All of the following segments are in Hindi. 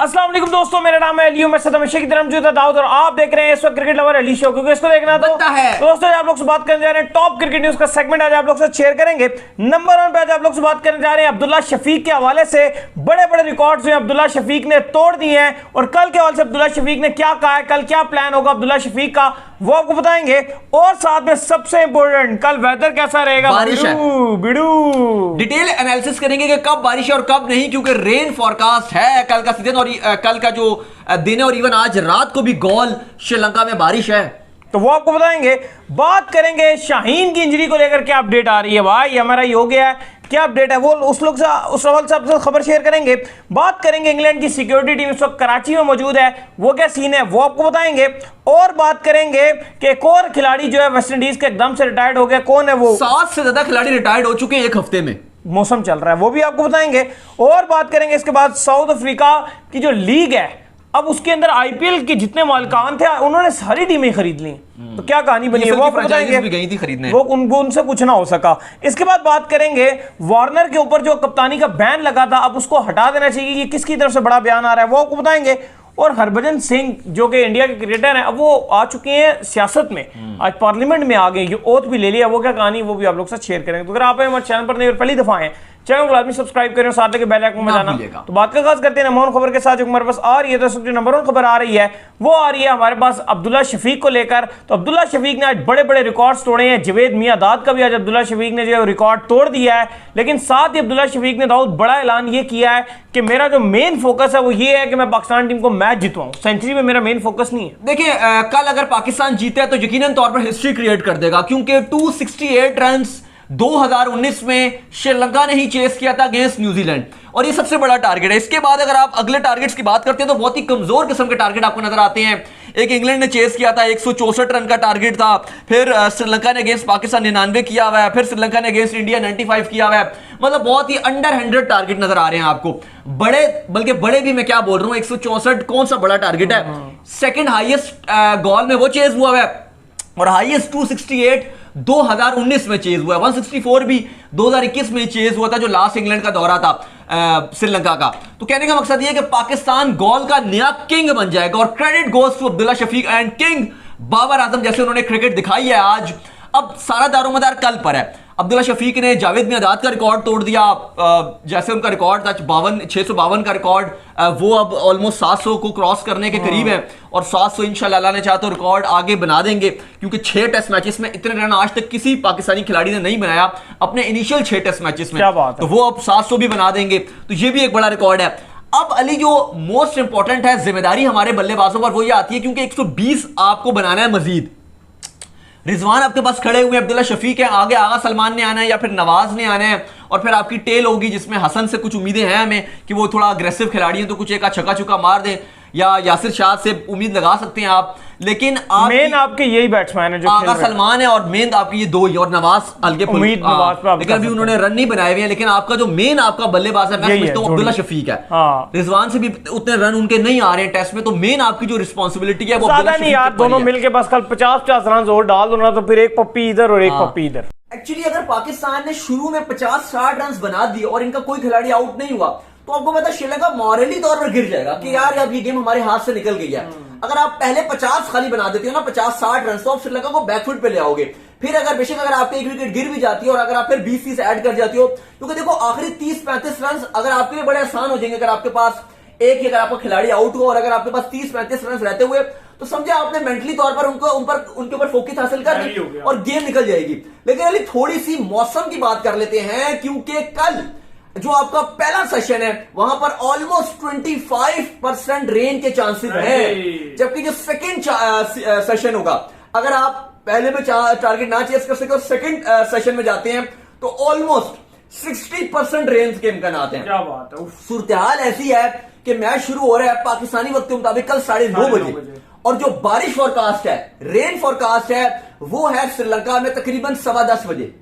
अस्सलाम वालेकुम दोस्तों, मेरा नाम है अली, मैं हमेशा की तरह मौजूद है दाऊद और आप देख रहे हैं इस वक्त क्रिकेट लवर अली शो, क्योंकि इसको देखना तो है। दोस्तों आप लोग से बात करने जा रहे हैं टॉप क्रिकेट न्यूज का सेगमेंट। आज आप लोग से शेयर करेंगे नंबर 1 पे आज आप लोग से बात करने जा रहे हैं अब्दुल्ला शफीक के हवाले से। बड़े बड़े रिकॉर्ड्स जो अब्दुल्ला शफीक ने तोड़ दिए हैं और कल के हवाले से अब्दुल्ला शफीक ने क्या कहा है, कल क्या प्लान होगा अब्दुल्ला शफीक का, वो आपको बताएंगे। और साथ में सबसे इंपॉर्टेंट, कल वेदर कैसा रहेगा, बारिश है, बिडू डिटेल एनालिसिस करेंगे कि कब बारिश है और कब नहीं, क्योंकि रेन फॉरकास्ट है कल का सीजन और कल का जो दिन है और इवन आज रात को भी गौल श्रीलंका में बारिश है, तो वो आपको बताएंगे। बात करेंगे शाहीन की इंजरी को लेकर क्या अपडेट आ रही है, भाई हमारा ये हो गया है, क्या अपडेट है वो उस लोग से उस सवाल से आपसे खबर शेयर करेंगे। बात करेंगे इंग्लैंड की सिक्योरिटी टीम इस वक्त कराची में मौजूद है, वो क्या सीन है वो आपको बताएंगे। और बात करेंगे कि एक और खिलाड़ी जो है वेस्ट इंडीज के एकदम से रिटायर्ड हो गया, कौन है वो? 7 से ज्यादा खिलाड़ी रिटायर्ड हो चुके हैं एक हफ्ते में, मौसम चल रहा है, वो भी आपको बताएंगे। और बात करेंगे इसके बाद साउथ अफ्रीका की जो लीग है, अब उसके अंदर आईपीएल के जितने मालिकान थे उन्होंने सारी टीमें खरीद ली, तो क्या कहानी बनी है वो आपको बताएंगे। भी गई थी खरीदने, वो उनसे कुछ ना हो सका। इसके बाद बात करेंगे वार्नर के ऊपर जो कप्तानी का बैन लगा था, अब उसको हटा देना चाहिए, ये किसकी तरफ से बड़ा बयान आ रहा है वो आपको बताएंगे। और हरभजन सिंह जो कि इंडिया के क्रिकेटर हैं, अब वो आ चुके हैं सियासत में, आज पार्लियामेंट में आ गए, ये ओथ भी ले लिया, वो क्या कहानी वो भी आप लोग से शेयर करेंगे। तो अगर आप हमारे चैनल पर नहीं और पहली दफा हैं, चैनल को लाजमी सब्सक्राइब करें और साथ लेके बेल आइकन में जाना। तो बात का आगाज करते हैं नंबर 1 खबर के साथ, जो हमारे पास आ रही है। तो जो नंबर 1 खबर आ रही है वो आ रही है हमारे पास अब्दुल्ला शफीक को लेकर। तो अब्दुल्ला शफीक ने आज बड़े बड़े रिकॉर्ड्स तोड़े हैं। जवेद मियांदाद का भी आज अब्दुल्ला शफीक ने जो रिकॉर्ड तोड़ दिया है, लेकिन साथ ही अब्दुल्ला शफीक ने दाऊद बड़ा ऐलान ये किया है कि मेरा जो मेन फोकस है वो ये है कि मैं पाकिस्तान टीम को मैच जितवाऊं, सेंचुरी में मेरा मेन फोकस नहीं है। देखिए कल अगर पाकिस्तान जीते तो यकीनन तौर पर हिस्ट्री क्रिएट कर देगा, क्योंकि 268 रन 2019 में श्रीलंका ने ही चेस किया था अगेंस्ट न्यूजीलैंड, और ये सबसे बड़ा टारगेट है। इसके बाद अगर आप अगले टारगेट्स की बात करते हैं तो बहुत ही कमजोर किस्म के टारगेट आपको नजर आते हैं। एक इंग्लैंड ने चेस किया था, 164 रन का टारगेट था, फिर श्रीलंका ने अगेंस्ट पाकिस्तान 99 किया हुआ है, फिर श्रीलंका ने अगेंस्ट इंडिया 95 किया हुआ है। मतलब बहुत ही अंडर 100 टारगेट नजर आ रहे हैं आपको, बड़े बल्कि बड़े भी मैं क्या बोल रहा हूं, 164 कौन सा बड़ा टारगेट है। सेकंड हाईएस्ट गोल में वो चेज हुआ है और हाईएस्ट 268 2019 में चेज हुआ है, 164 भी 2021 में चेज हुआ था जो लास्ट इंग्लैंड का दौरा था श्रीलंका का। तो कहने का मकसद यह है कि पाकिस्तान गोल का नया किंग बन जाएगा और credit goes to Abdullah Shafique and king Babar Azam, जैसे उन्होंने क्रिकेट दिखाई है आज। अब सारा दारोमदार कल पर है। अब्दुल्ला शफीक ने जावेद मियांदाद का रिकॉर्ड तोड़ दिया, जैसे उनका रिकॉर्ड था 652 का रिकॉर्ड, वो अब ऑलमोस्ट 700 को क्रॉस करने के करीब है और 700 इंशाल्लाह अल्लाह ने चाहा तो रिकॉर्ड आगे बना देंगे, क्योंकि 6 टेस्ट मैचेस में इतने रन आज तक किसी पाकिस्तानी खिलाड़ी ने नहीं बनाया अपने इनिशियल 6 टेस्ट मैचेस में, तो वो अब 700 भी बना देंगे, तो ये भी एक बड़ा रिकॉर्ड है। अब अली जो मोस्ट इंपॉर्टेंट है जिम्मेदारी हमारे बल्लेबाजों पर वो ये आती है, क्योंकि 120 आपको बनाना है मजीद। रिजवान आपके पास खड़े हुए, अब्दुल्ला शफीक है, आगे आगा सलमान ने आना है या फिर नवाज ने आना है, और फिर आपकी टेल होगी जिसमें हसन से कुछ उम्मीदें हैं हमें कि वो थोड़ा अग्रेसिव खिलाड़ी हैं, तो कुछ एक छक्का चुका मार दे, या यासिर शाह से उम्मीद लगा सकते हैं आप। लेकिन मेन आपके यही बैट्समैन है जो आगा सलमान है और मेन आपकी ये दो ही, और नवाज हल्के उम्मीद लेकिन अभी उन्होंने रन नहीं बनाए हुए हैं, लेकिन आपका जो मेन आपका बल्लेबाज है मैं समझता हूं अब्दुल्ला शफीक है। रिजवान से भी उतने रन उनके नहीं आ रहे हैं टेस्ट में, तो मेन आपकी जो रिस्पॉन्सिबिलिटी है वो ज्यादा नहीं यार, दोनों मिलके बस कल 50-50 रन और डाल दो ना, तो फिर एक पप्पी इधर और एक पप्पी इधर। एक्चुअली अगर पाकिस्तान ने शुरू में 50-60 रन बना दिए और इनका कोई खिलाड़ी आउट नहीं हुआ, तो आपको पता श्रीलंका मॉरली तौर पर गिर जाएगा कि यार अब ये गेम हमारे हाथ से निकल गई है। अगर आप पहले 50 खाली बना देते हो ना, 50-60 रन, तो आप श्रीलंका को बैकफुट पे ले आओगे। फिर अगर बेशक अगर आपके एक विकेट गिर भी जाती है और अगर आप फिर 20-30 ऐड कर जाती हो, क्योंकि देखो आखिरी 30-35 रन अगर आपके लिए बड़े आसान हो जाएंगे। अगर आपके पास एक ही अगर आपका खिलाड़ी आउट हुआ और अगर आपके पास 30-35 रन रहते हुए, तो समझे आपने मेंटली तौर पर उनके ऊपर फोकस हासिल कर ली और गेम निकल जाएगी। लेकिन अभी थोड़ी सी मौसम की बात कर लेते हैं, क्योंकि कल जो आपका पहला सेशन है वहां पर ऑलमोस्ट 25% रेन के चांसेस हैं, जबकि जो सेकंड सेशन होगा, अगर आप पहले में टारगेट ना चेस कर सके और सेकंड सेशन में जाते हैं तो ऑलमोस्ट 60% रेन के इम्कान हैं। क्या बात है। सूरत हाल ऐसी है कि मैच शुरू हो रहा है पाकिस्तानी वक्त के मुताबिक कल 9:30 बजे, और जो बारिश फोरकास्ट है, रेन फोरकास्ट है, वो है श्रीलंका में तकरीबन 10:15 बजे।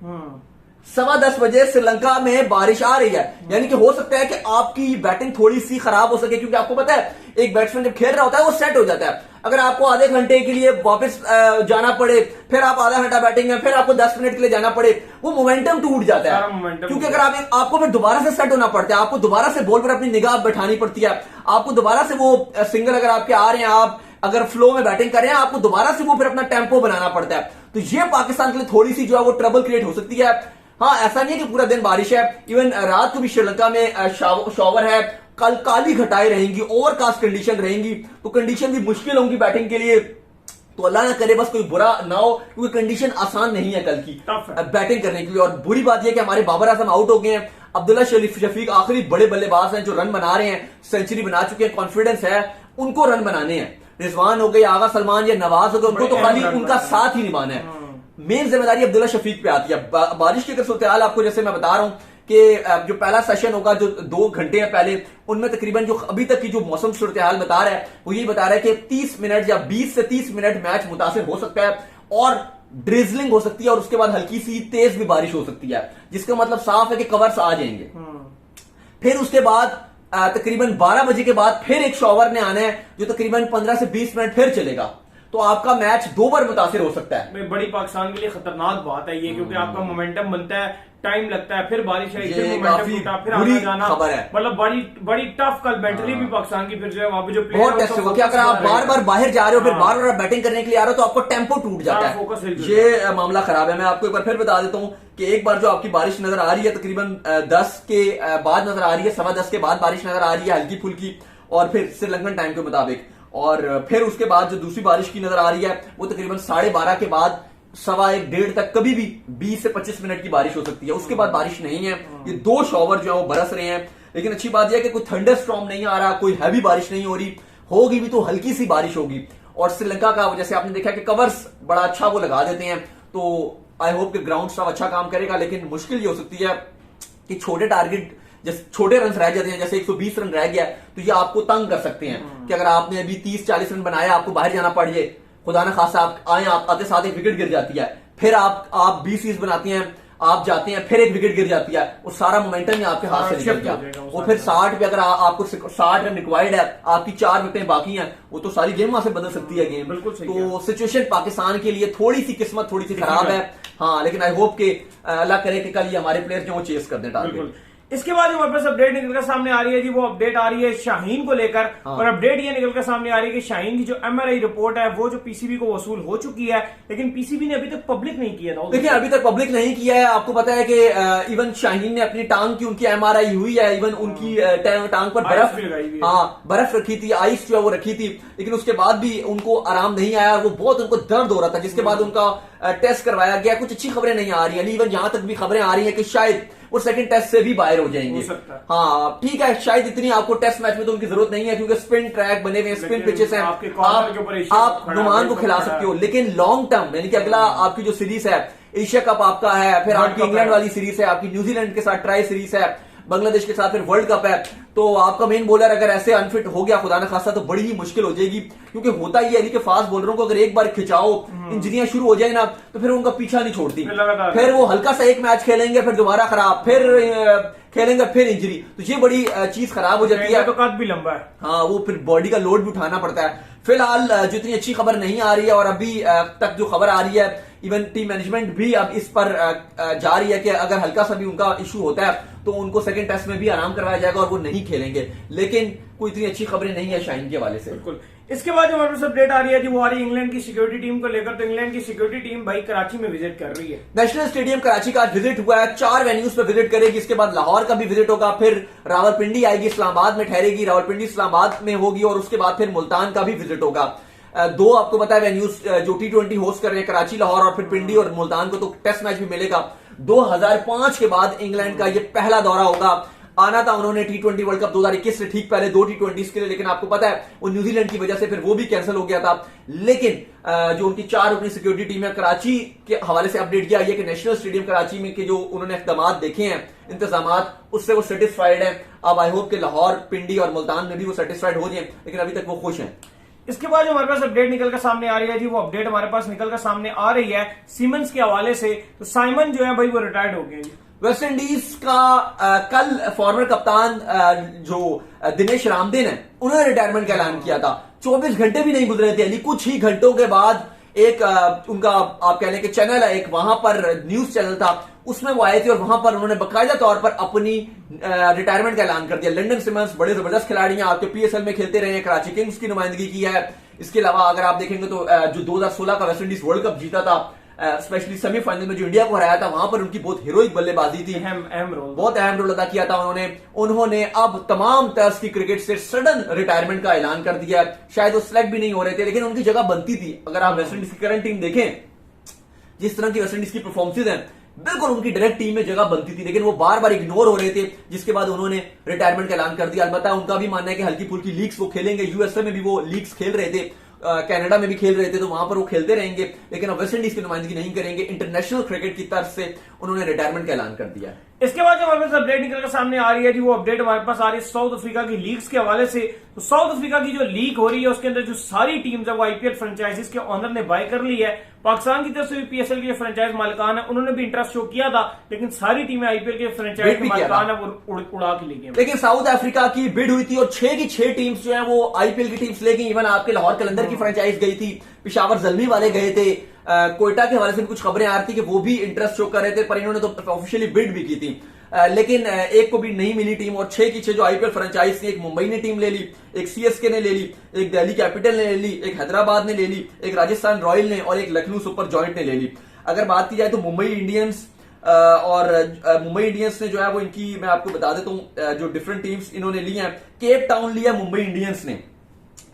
10:15 बजे श्रीलंका में बारिश आ रही है, यानी कि हो सकता है कि आपकी बैटिंग थोड़ी सी खराब हो सके, क्योंकि आपको पता है एक बैट्समैन जब खेल रहा होता है वो सेट हो जाता है। अगर आपको आधे घंटे के लिए वापस जाना पड़े, फिर आप आधा घंटा बैठेंगे, फिर आपको 10 मिनट के लिए जाना पड़े, वो मोमेंटम टूट जाता है। क्योंकि अगर आपको फिर दोबारा से सेट होना पड़ता है, आपको दोबारा से बॉल पर अपनी निगाह बैठानी पड़ती है, आपको दोबारा से वो सिंगल अगर आपके आ रहे हैं, आप अगर फ्लो में बैटिंग कर रहे हैं, आपको दोबारा से वो फिर अपना टेम्पो बनाना पड़ता है। तो ये पाकिस्तान के लिए थोड़ी सी जो है वो ट्रबल क्रिएट हो सकती है। हाँ, ऐसा नहीं है कि पूरा दिन बारिश है, इवन रात को भी श्रीलंका में शॉवर है, कल काली घटाएं रहेंगी, ओवरकास्ट कंडीशन रहेंगी, तो कंडीशन भी मुश्किल होंगी बैटिंग के लिए। तो अल्लाह ना करे बस कोई बुरा ना हो, क्योंकि कंडीशन आसान नहीं है कल की बैटिंग करने के लिए। और बुरी बात यह कि हमारे बाबर आजम आउट हो गए हैं, अब्दुल्ला शफीक आखिरी बड़े बल्लेबाज हैं जो रन बना रहे हैं, सेंचुरी बना चुके हैं, कॉन्फिडेंस है, उनको रन बनाने हैं। रिजवान हो गए, आगा सलमान या नवाज हो गए, उनको तो खाली उनका साथ ही निभाना है। मेन जिम्मेदारी अब्दुल्ला शफीक पे आती है। बारिश की अगर सूरत हाल आपको जैसे मैं बता रहा हूं कि जो पहला सेशन होगा जो 2 घंटे है पहले, उनमें तकरीबन जो अभी तक की जो मौसम सूरत हाल बता रहा है वो यही बता रहा है कि 30 मिनट या 20 से 30 मिनट मैच मुतासिर हो सकता है और ड्रिजलिंग हो सकती है, और उसके बाद हल्की सी तेज भी बारिश हो सकती है, जिसका मतलब साफ है कि कवर्स आ जाएंगे। फिर उसके बाद तकरीबन 12 बजे के बाद फिर एक शॉवर ने आना है जो तकरीबन 15 से 20 मिनट फिर चलेगा, तो आपका मैच 2 बार मुतासिर हो सकता है। बड़ी पाकिस्तान के लिए खतरनाक बात है ये, क्योंकि आपका मोमेंटम बनता है, टाइम लगता है, फिर बारिश आई, फिर मोमेंटम टूटा, फिर आना जाना, खबर है। मतलब बड़ी टफ कल मेंटली भी पाकिस्तान की फिर जो है वहां पे जो बहुत टेस्ट होगा कि अगर आप बार बार बाहर जा रहे हो, फिर बार बार बैटिंग करने के लिए आ रहे हो, तो आपको टेम्पो टूट जाता है, ये मामला खराब है। मैं आपको एक बार फिर बता देता हूँ कि एक बार जो आपकी बारिश नजर आ रही है तकरीबन 10 के बाद नजर आ रही है, 10:15 के बाद बारिश नजर आ रही है हल्की फुल्की, और फिर श्रीलंकन टाइम के मुताबिक, और फिर उसके बाद जो दूसरी बारिश की नजर आ रही है वो तकरीबन 12:30 के बाद 1:15 तक कभी भी 20 से 25 मिनट की बारिश हो सकती है। उसके बाद बारिश नहीं है। ये 2 शॉवर जो है वो बरस रहे हैं, लेकिन अच्छी बात यह है कि कोई थंडर स्टॉर्म नहीं आ रहा, कोई हैवी बारिश नहीं हो रही, होगी भी तो हल्की सी बारिश होगी। और श्रीलंका का जैसे आपने देखा कि कवर्स बड़ा अच्छा वो लगा देते हैं, तो आई होप कि ग्राउंड स्टाफ अच्छा काम करेगा, लेकिन मुश्किल ये हो सकती है कि छोटे टारगेट, जैसे छोटे रन रह जाते हैं, जैसे 120 रन रह गया तो ये आपको तंग कर सकते हैं कि अगर आपने अभी 30-40 रन बनाया, आपको बाहर जाना पड़ जाए, खुदा ना खासा आप आए, आप आते साथ एक विकेट गिर जाती है, फिर आप 20 बनाती हैं, आप जाते हैं, फिर एक विकेट गिर जाती है, वो सारा मोमेंटम ही आपके हाथ से निकल गया। वो फिर 60 पे अगर आपको 60 रन रिक्वायर्ड है, आपकी 4 विकेटें बाकी हैं, वो तो सारी गेम वहां से बदल सकती है गेम। तो सिचुएशन पाकिस्तान के लिए थोड़ी सी किस्मत थोड़ी सी खराब है। हाँ, लेकिन आई होप कि अल्लाह करे कि कल ये हमारे प्लेयर जो चेस कर दें टारगेट। इसके बाद जो हमारे पास अपडेट निकलकर सामने आ रही है जी, वो अपडेट आ रही है शाहीन को लेकर। और अपडेट ये निकलकर सामने आ रही है कि शाहीन की जो एमआरआई रिपोर्ट है वो जो पीसीबी को वसूल हो चुकी है, लेकिन पीसीबी ने अभी तक पब्लिक नहीं किया था। देखिए, अभी तक पब्लिक नहीं किया है। आपको पता है कि इवन शाहीन ने अपनी टांग की उनकी एमआरआई हुई है, इवन उनकी टांग पर बर्फ रखी थी, आइस जो है वो रखी थी, लेकिन उसके बाद भी उनको आराम नहीं आया, वो बहुत उनको दर्द हो रहा था, जिसके बाद उनका टेस्ट करवाया गया। कुछ अच्छी खबरें नहीं आ रही है, इवन यहां तक भी खबरें आ रही है कि शायद वो सेकंड टेस्ट से भी बाहर हो जाएंगे। हाँ, ठीक है, शायद इतनी आपको टेस्ट मैच में तो उनकी जरूरत नहीं है, क्योंकि स्पिन ट्रैक बने हुए, स्पिन पिचेस हैं, आप नुमान को खिला सकते हो, लेकिन लॉन्ग टर्म यानी कि अगला आपकी जो सीरीज है, एशिया कप आपका है, फिर आपकी इंग्लैंड वाली सीरीज है, आपकी न्यूजीलैंड के साथ ट्राई सीरीज है, बांग्लादेश के साथ फिर वर्ल्ड कप है, तो आपका मेन बॉलर अगर ऐसे अनफिट हो गया खुदा न खासा तो बड़ी ही मुश्किल हो जाएगी। क्योंकि होता ही है कि फास्ट बॉलरों को अगर एक बार खिंचाओ, इंजरियां शुरू हो जाए ना, तो फिर उनका पीछा नहीं छोड़ती, फिर वो हल्का सा एक मैच खेलेंगे, फिर दोबारा खराब, फिर खेलेंगे, फिर इंजरी, तो ये बड़ी चीज खराब हो जाती है। तो कद भी लंबा है, हाँ, वो फिर बॉडी का लोड भी उठाना पड़ता है। फिलहाल जितनी अच्छी खबर नहीं आ रही है, और अभी तक जो खबर आ रही है, इवन टीम मैनेजमेंट भी अब इस पर जा रही है कि अगर हल्का सा भी उनका इशू होता है तो उनको सेकंड टेस्ट में भी आराम करवाया जाएगा और वो नहीं खेलेंगे, लेकिन कोई इतनी अच्छी खबरें नहीं है शाहीन के हवाले से। बिल्कुल। इसके बाद जो हमारे पास अपडेट आ रही है जी, वो आ रही है इंग्लैंड की सिक्योरिटी टीम को लेकर। तो इंग्लैंड की सिक्योरिटी टीम भाई कराची में विजिट कर रही है। नेशनल स्टेडियम कराची का आज विजिट हुआ है, 4 वेन्यूज पे विजिट करेगी, इसके बाद लाहौर का भी विजिट होगा, फिर रावलपिंडी आएगी, इस्लामाबाद में ठहरेगी, रावलपिंडी इस्लामाबाद में होगी, और उसके बाद फिर मुल्तान का भी विजिट होगा। 2 आपको पता है वेन्यूज जो T20 होस्ट कर रहे हैं, कराची, लाहौर और फिर पिंडी और मुल्तान को, तो टेस्ट मैच भी मिलेगा। 2005 के बाद इंग्लैंड का ये पहला दौरा होगा। आना था उन्होंने T20 वर्ल्ड कप 2021 से ठीक पहले 2 T20 के लिए, लेकिन आपको पता है वो न्यूजीलैंड की वजह से फिर वो भी कैंसिल हो गया था। लेकिन जो उनकी 4 रुकनी सिक्योरिटी टीम है कराची के हवाले से अपडेट किया है कि नेशनल स्टेडियम कराची में के जो उन्होंने इक़दाम देखे हैं, इंतजाम, उससे वो सेटिस्फाइड है। अब आई होप कि लाहौर, पिंडी और मुल्तान में भी वो सेटिस्फाइड हो जाए, लेकिन अभी तक वो खुश हैं। इसके बाद जो हमारे पास अपडेट निकल कर सामने आ रही है जी, वो अपडेट हमारे पास निकल कर सामने आ रही है सीमंस के हवाले से। तो साइमन जो है भाई वो रिटायर्ड हो गए जी। वेस्ट इंडीज का कल फॉर्मर कप्तान जो दिनेश रामदेन है, उन्होंने रिटायरमेंट का ऐलान किया था। 24 घंटे भी नहीं गुजरे थे, कुछ ही घंटों के बाद एक उनका आप कह लें कि चैनल है, एक वहां पर न्यूज चैनल था, उसमें वो आए थे और वहां पर उन्होंने बाकायदा तौर पर अपनी रिटायरमेंट का ऐलान कर दिया। लंदन सिमंस बड़े जबरदस्त खिलाड़ी हैं, आपके पीएसएल में खेलते रहे हैं, कराची किंग्स की नुमाइंदगी की है। इसके अलावा अगर आप देखेंगे तो जो 2016 का वेस्ट इंडीज वर्ल्ड कप जीता था, स्पेशली सेमीफाइनल में जो इंडिया को हराया था, वहां पर उनकी बहुत हीरोइक बल्लेबाजी थी, बहुत अहम रोल अदा किया था उन्होंने अब तमाम तर्ज की क्रिकेट से सडन रिटायरमेंट का ऐलान कर दिया। शायद वो सिलेक्ट भी नहीं हो रहे थे, लेकिन उनकी जगह बनती थी। अगर आप वेस्ट इंडीज की करंट टीम देखें, जिस तरह की वेस्ट इंडीज की परफॉर्मेंस है, बिल्कुल उनकी डायरेक्ट टीम में जगह बनती थी, लेकिन वो बार बार इग्नोर हो रहे थे, जिसके बाद उन्होंने रिटायरमेंट का ऐलान कर दिया। अलबत्ता उनका भी मानना है कि हल्की फुल्की लीग्स वो खेलेंगे, यूएसए में भी वो लीग्स खेल रहे थे, कनाडा में भी खेल रहे थे, तो वहां पर वो खेलते रहेंगे, लेकिन अब वेस्ट इंडीज की नुमाइंदगी नहीं करेंगे। इंटरनेशनल क्रिकेट की तरफ से उन्होंने रिटायरमेंट का ऐलान कर दिया। इसके बाद जो हमारे पास अपडेट निकल कर सामने आ रही है जी, वो अपडेट हमारे पास आ रही है साउथ अफ्रीका की लीग्स के हवाले से। तो साउथ अफ्रीका की जो लीग हो रही है, उसके अंदर जो सारी टीम्स है वो आईपीएल फ्रेंचाइजीज के ऑनर ने बाय कर ली है। पाकिस्तान की तरफ से भी पीएसएल के फ्रेंचाइज मालिकान है, उन्होंने भी इंटरेस्ट शो किया था, लेकिन सारी टीमें आईपीएल के फ्रेंचाइज के मालिकान है वो उड़ा के ले गए। लेकिन साउथ अफ्रीका की बिड हुई थी और 6 की 6 टीम्स जो है वो आईपीएल की टीम्स ले गई। इवन आपके लाहौर कलंदर की फ्रेंचाइज गई थी, पिशावर जल्मी वाले गए थे, कोयटा के हवाले से भी कुछ खबरें आ रही थी कि वो भी इंटरेस्ट शो कर रहे थे, पर इन्होंने तो ऑफिशियली बिड भी की थी, लेकिन एक को भी नहीं मिली टीम। और 6 की 6 जो आईपीएल फ्रेंचाइज थी, एक मुंबई ने टीम ले ली, एक सीएसके ने ले ली, एक दिल्ली कैपिटल ने ले ली, एक हैदराबाद ने ले ली, एक राजस्थान रॉयल ने और एक लखनऊ सुपर जॉइंट ने ले ली। अगर बात की जाए तो मुंबई इंडियंस ने जो है वो इनकी मैं आपको बता देता हूं जो डिफरेंट टीम्स इन्होंने ली हैं। केप टाउन लिया मुंबई इंडियंस ने,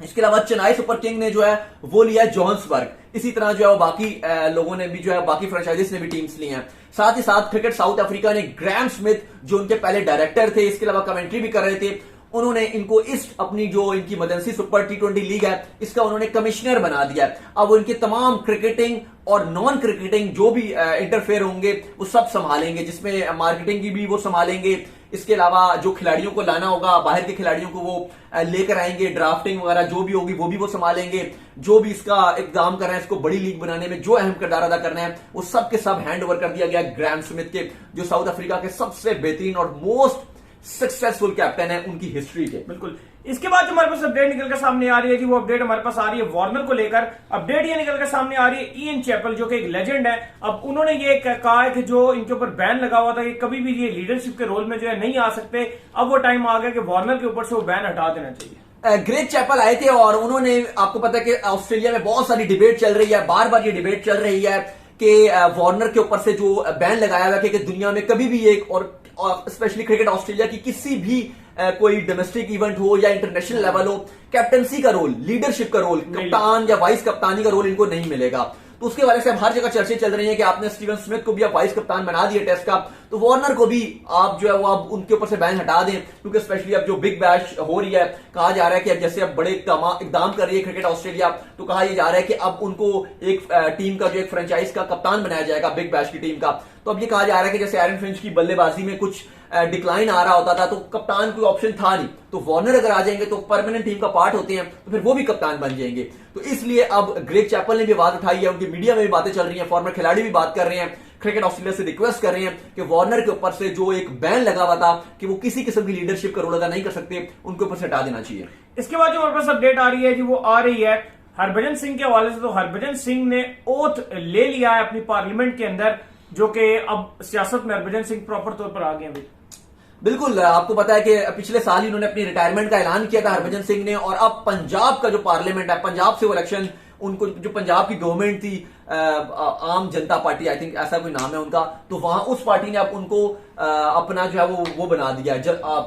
इसके अलावा चेन्नई सुपर किंग ने जो है वो लिया जोहान्सबर्ग। इसी तरह जो है वो बाकी लोगों ने भी जो है बाकी फ्रेंचाइजीज ने भी टीम्स ली हैं। साथ ही साथ क्रिकेट साउथ अफ्रीका ने ग्राहम स्मिथ जो उनके पहले डायरेक्टर थे, इसके अलावा कमेंट्री भी कर रहे थे, उन्होंने इनको इस अपनी जो इनकी मदनसी सुपर T20 लीग है इसका उन्होंने कमिश्नर बना दिया। अब वो इनके तमाम क्रिकेटिंग और नॉन क्रिकेटिंग जो भी इंटरफेयर होंगे वो सब संभालेंगे, जिसमें मार्केटिंग की भी वो संभालेंगे। इसके अलावा जो खिलाड़ियों को लाना होगा, बाहर के खिलाड़ियों को वो लेकर आएंगे, ड्राफ्टिंग वगैरह जो भी होगी वो भी वो संभालेंगे। जो भी इसका इक़दाम कर रहे हैं, इसको बड़ी लीग बनाने में जो अहम किरदार अदा करना है, वो सब के सब हैंड ओवर कर दिया गया ग्राहम स्मिथ के, जो साउथ अफ्रीका के सबसे बेहतरीन और मोस्ट सक्सेसफुल कैप्टन है उनकी हिस्ट्री के। बिल्कुल। इसके बाद जो हमारे पास अपडेट निकल कर सामने आ रही है जी, वो अपडेट हमारे पास आ रही है वार्नर को लेकर। अपडेट ये निकल कर सामने आ रही है इयन चैपल जो कि एक लेजेंड है। अब उन्होंने ये कहा है कि जो इनके ऊपर बैन लगा हुआ था कि कभी भी ये लीडरशिप के रोल में जो है नहीं आ सकते, अब वो टाइम आ गया कि वार्नर के ऊपर से वो बैन हटा देना चाहिए। ग्रेग चैपल आए थे और उन्होंने, आपको पता है कि ऑस्ट्रेलिया में बहुत सारी डिबेट चल रही है, बार बार ये डिबेट चल रही है कि वार्नर के ऊपर से जो बैन लगाया हुआ कि दुनिया में कभी भी एक और स्पेशली क्रिकेट ऑस्ट्रेलिया की किसी भी कोई डोमेस्टिक इवेंट हो या इंटरनेशनल लेवल हो, कैप्टनसी का रोल, लीडरशिप का रोल, कप्तान या वाइस कप्तानी का रोल इनको नहीं मिलेगा। तो उसके वजह से अब हर जगह चर्चे चल रही हैं कि आपने स्टीवन स्मिथ को भी आप वाइस कप्तान बना दिया टेस्ट का, तो वार्नर को भी आप जो है वो आप उनके ऊपर से बैन हटा दें, क्योंकि स्पेशली अब जो बिग बैश हो रही है, कहा जा रहा है कि अब जैसे अब बड़े इकदाम कर रही है क्रिकेट ऑस्ट्रेलिया, तो कहा यह जा रहा है कि अब उनको एक टीम का जो एक फ्रेंचाइज का कप्तान बनाया जाएगा बिग बैश की टीम का। तो अब ये कहा जा रहा है कि जैसे एरन फिंच की बल्लेबाजी में कुछ डिक्लाइन आ रहा होता था तो कप्तान कोई ऑप्शन था नहीं, तो वार्नर अगर आ जाएंगे तो परमानेंट टीम का पार्ट होते हैं, तो फिर वो भी कप्तान बन जाएंगे। तो इसलिए अब ग्रेग चैपल ने भी बात उठाई है, उनकी मीडिया में भी बातें चल रही हैं, फॉर्मर खिलाड़ी भी बात कर रहे हैं, क्रिकेट ऑस्ट्रेलिया से रिक्वेस्ट कर रहे हैं कि वार्नर के ऊपर से जो एक बैन लगा हुआ था कि वो किसी किस्म की लीडरशिप का रोल अदा नहीं कर सकते, उनके ऊपर से हटा देना चाहिए। इसके बाद जो हमारे पास अपडेट आ रही है जी, वो आ रही है हरभजन सिंह के हवाले से। तो हरभजन सिंह ने ओथ ले लिया है अपनी पार्लियामेंट के अंदर, जो कि अब सियासत में हरभजन सिंह प्रॉपर तौर पर आ गए हैं। बिल्कुल, आपको पता है कि पिछले साल ही उन्होंने अपनी रिटायरमेंट का ऐलान किया था हरभजन सिंह ने, और अब पंजाब का जो पार्लियामेंट है, पंजाब से वो इलेक्शन, उनको जो पंजाब की गवर्नमेंट थी आम जनता पार्टी, आई थिंक ऐसा कोई नाम है उनका, तो वहां उस पार्टी ने अब उनको अपना जो है वो बना दिया,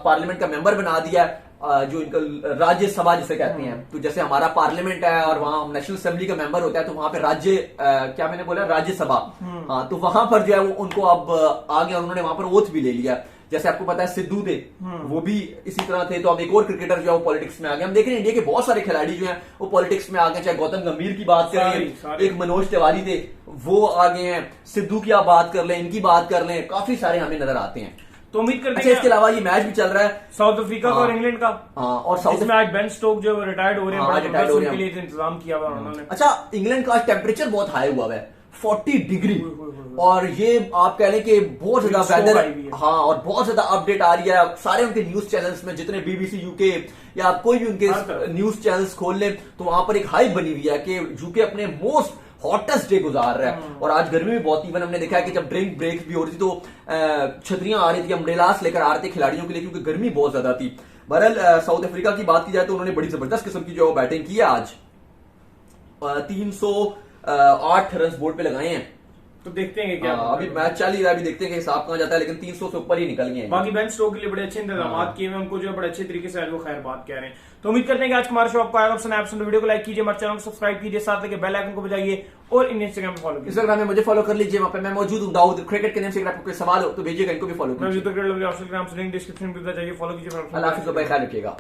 पार्लियामेंट का मेंबर बना दिया, जो इनका राज्यसभा जिसे कहते हैं। तो जैसे हमारा पार्लियामेंट है और वहां नेशनल असेंबली का मेंबर होता है, तो वहां पे क्या मैंने बोला, राज्यसभा, हाँ, तो वहां पर जो है वो उनको अब आ गया, उन्होंने वहां पर ओथ भी ले लिया। जैसे आपको पता है सिद्धू थे, वो भी इसी तरह थे, तो अब एक और क्रिकेटर जो है वो पॉलिटिक्स में आ गए। हम देख रहे हैं इंडिया के बहुत सारे खिलाड़ी जो हैं वो पॉलिटिक्स में आ गए, चाहे गौतम गंभीर की बात करें, एक मनोज तिवारी थे वो आ गए हैं, सिद्धू की आप बात कर लें, इनकी बात कर लें, काफी सारे हमें नजर आते हैं। तो उम्मीद करते हैं। इसके अलावा ये मैच भी चल रहा है साउथ अफ्रीका का और इंग्लैंड का, और साउथ में आज बेन स्टोक जो रिटायर्ड हो रहे हैं, बड़ा रिटायर्ड होने के लिए इंतजाम किया हुआ उन्होंने। अच्छा, इंग्लैंड का आज टेम्परेचर बहुत हाई हुआ है, 40 डिग्री, और ये आप कह लें कि बहुत ज्यादा वेदर, हाँ, और बहुत ज्यादा अपडेट आ रही है सारे उनके न्यूज चैनल्स में, जितने बीबीसी यूके या आप कोई भी उनके न्यूज चैनल्स खोल लें तो वहां पर एक हाइप बनी हुई है कि यूके अपने मोस्ट हॉटेस्ट डे गुजार रहा है। और आज गर्मी भी बहुत, इवन हमने देखा है कि जब ड्रिंक ब्रेक भी हो रही थी तो छतरियां आ रही थी, अम्ब्रेलास लेकर आ रहे थे खिलाड़ियों के लिए, क्योंकि गर्मी बहुत ज्यादा थी। बहरहाल साउथ अफ्रीका की बात की जाए तो उन्होंने बड़ी जबरदस्त किस्म की जो बैटिंग की है आज, 308 रन बोर्ड पे लगाए हैं। तो देखते हैं क्या अभी मैच चल ही रहा है, अभी देखते हैं कि हिसाब कहां जाता है, लेकिन 300 से ऊपर ही निकल गए हैं। बाकी बेन स्टोक के लिए बड़े अच्छे इंतजाम किए हुए, उनको जो है बड़े अच्छे तरीके से वो खैर बात कह रहे हैं। तो उम्मीद करते हैं कि आज हमारा शो आपको आएगा पसंद आया। वीडियो को लाइक कीजिए, हमारे चैनल को सब्सक्राइब कीजिए, साथ लेके बेल आइकन को बजाइए और इन इंस्टाग्राम पे फॉलो कीजिए। इंस्टाग्राम में मुझे फॉलो कर लीजिए, वहां पे मैं मौजूद हूं दाऊद क्रिकेट के नाम से। अगर आपको कोई सवाल हो तो भेजिएगा, इनको भी फॉलो कीजिए। डिस्क्रिप्शन में जाइए, फॉलो कीजिए। अल्लाह हाफिज़, ख्याल रखिएगा।